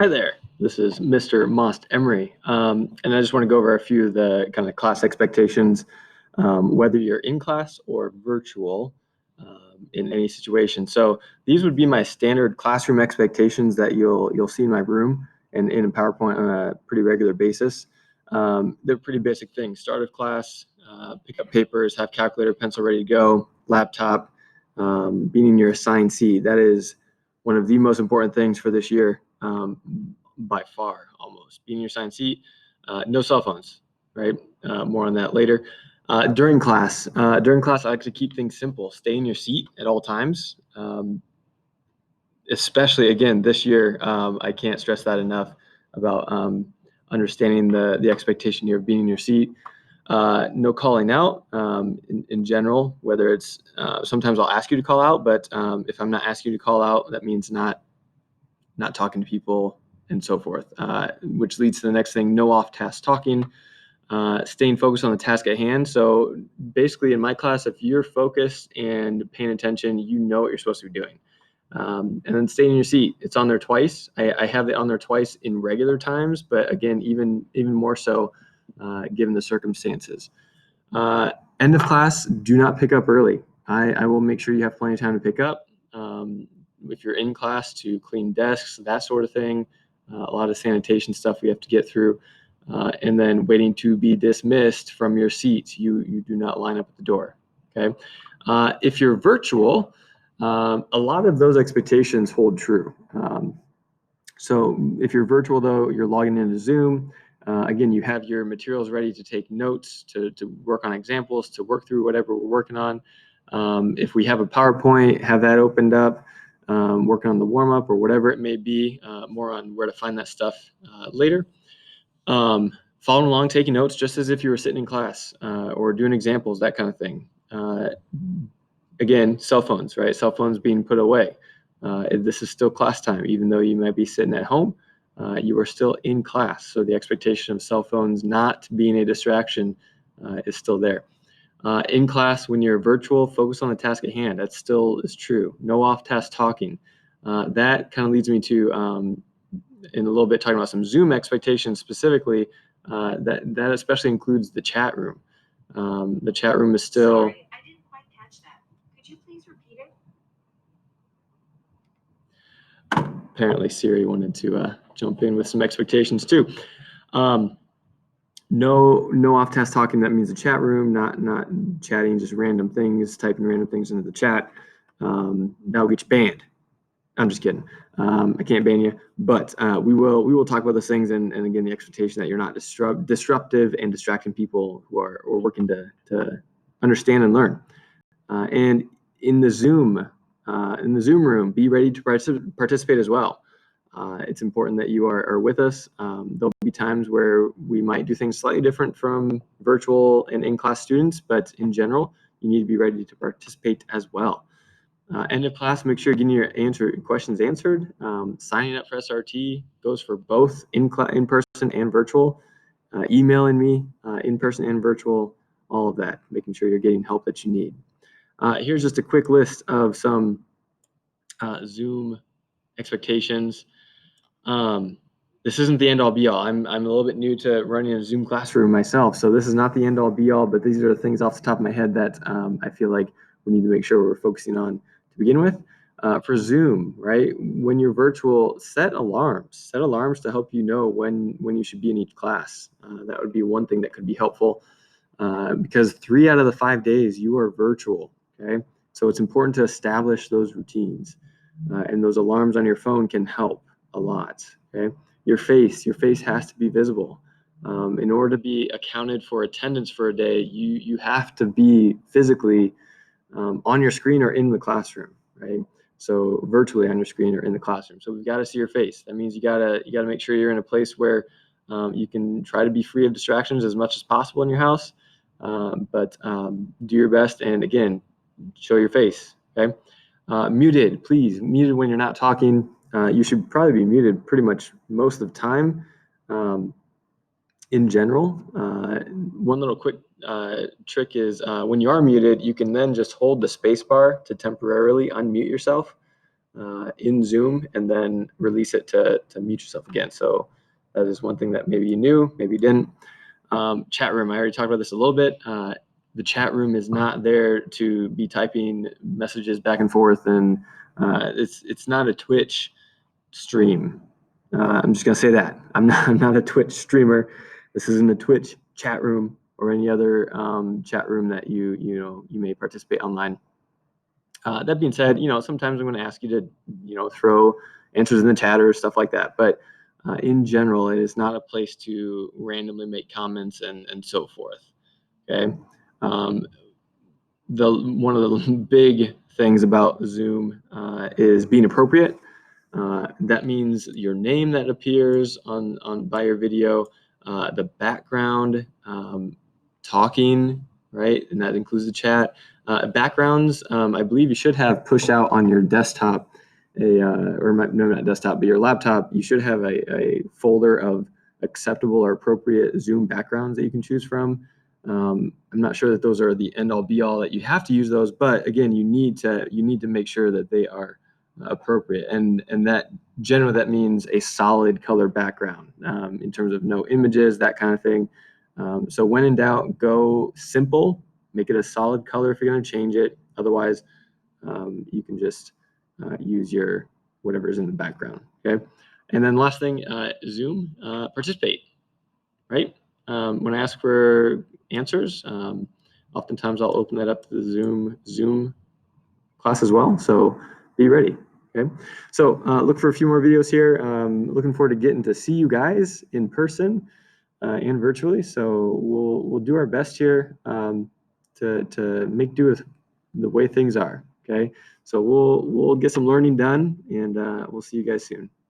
Hi there. This is Mr. Most Emery, and I just want to go over a few of the kind of class expectations, whether you're in class or virtual, in any situation. So these would be my standard classroom expectations that you'll see in my room and in PowerPoint on a pretty regular basis. They're pretty basic things. Start of class, pick up papers, have calculator, pencil ready to go, laptop, being in your assigned seat. That is one of the most important things for this year, by far, almost. Being in your assigned seat, no cell phones, right? More on that later. During class, I like to keep things simple. Stay in your seat at all times. Especially again this year, I can't stress that enough about understanding the expectation here of being in your seat. No calling out, in general, whether it's sometimes I'll ask you to call out, but if I'm not asking you to call out, that means not talking to people and so forth, which leads to the next thing: no off-task talking. Staying focused on the task at hand. So basically, in my class, if you're focused and paying attention, you know what you're supposed to be doing. And then staying in your seat. It's on there twice. I have it on there twice in regular times, but again, even more so, given the circumstances. End of class, do not pick up early. I will make sure you have plenty of time to pick up. If you're in class, to clean desks, that sort of thing. A lot of sanitation stuff we have to get through. And then waiting to be dismissed from your seats. You do not line up at the door. Okay. If you're virtual, a lot of those expectations hold true. So if you're virtual, though, you're logging into Zoom. Again, you have your materials ready to take notes, to work on examples, to work through whatever we're working on. If we have a PowerPoint, have that opened up, working on the warm-up or whatever it may be, more on where to find that stuff later. Following along, taking notes just as if you were sitting in class, or doing examples, that kind of thing. Again, cell phones, right? Cell phones being put away. This is still class time, even though you might be sitting at home. You are still in class, so the expectation of cell phones not being a distraction is still there. In class, when you're virtual, focus on the task at hand. That still is true. No off-task talking. That kind of leads me to, in a little bit, talking about some Zoom expectations specifically. That especially includes the chat room. The chat room is still. Sorry, I didn't quite catch that. Could you please repeat it? Apparently Siri wanted to jump in with some expectations too. No off-task talking. That means the chat room, not chatting just random things, typing random things into the chat. That'll get you banned. I'm just kidding. I can't ban you, but we will talk about those things, and again, the expectation that you're not disruptive and distracting people who are working to understand and learn. And in the Zoom room, be ready to participate as well. It's important that you are with us. There'll be times where we might do things slightly different from virtual and in-class students, but in general, you need to be ready to participate as well. End of class, make sure you're getting your questions answered. Signing up for SRT goes for both in person and virtual. Emailing me, in person and virtual, all of that, making sure you're getting help that you need. Here's just a quick list of some Zoom expectations. This isn't the end-all be-all. I'm a little bit new to running a Zoom classroom myself, so this is not the end-all be-all, but these are the things off the top of my head that I feel like we need to make sure we're focusing on to begin with. For Zoom, right, when you're virtual, set alarms to help you know when you should be in each class. That would be one thing that could be helpful, because 3 out of the 5 days you are virtual. Okay, so it's important to establish those routines, and those alarms on your phone can help a lot. Okay, your face has to be visible. In order to be accounted for attendance for a day, you have to be physically on your screen or in the classroom, right? So virtually on your screen or in the classroom. So we've got to see your face. That means you gotta make sure you're in a place where you can try to be free of distractions as much as possible in your house, but do your best, and again, show your face. Okay. Muted, please. Muted when you're not talking. You should probably be muted pretty much most of the time. In general, one little quick trick is when you are muted, you can then just hold the space bar to temporarily unmute yourself. in Zoom and then release it to mute yourself again. So that is one thing that maybe you knew, maybe you didn't. Chat room, I already talked about this a little bit. The chat room is not there to be typing messages back and forth, and it's not a Twitch stream. I'm just gonna say that I'm not a Twitch streamer. This isn't a Twitch chat room or any other chat room that you may participate online. That being said, sometimes I'm going to ask you to throw answers in the chat or stuff like that. But in general, it is not a place to randomly make comments and so forth. Okay. One of the big things about Zoom is being appropriate. That means your name that appears on by your video, the background, talking, right, and that includes the chat. Backgrounds, I believe you should have pushed out on your desktop, no, not desktop, but your laptop. You should have a folder of acceptable or appropriate Zoom backgrounds that you can choose from. I'm not sure that those are the end all be all that you have to use those, but again, you need to make sure that they are appropriate, and that generally that means a solid color background in terms of no images, that kind of thing. So when in doubt, go simple, make it a solid color if you're going to change it. Otherwise, you can just use your whatever's in the background. Okay. And then last thing, Zoom, participate, right? When I ask for answers, oftentimes I'll open that up to the Zoom class as well. So be ready. Okay. So look for a few more videos here. Looking forward to getting to see you guys in person and virtually. So we'll do our best here to make do with the way things are. Okay. So we'll get some learning done, and we'll see you guys soon.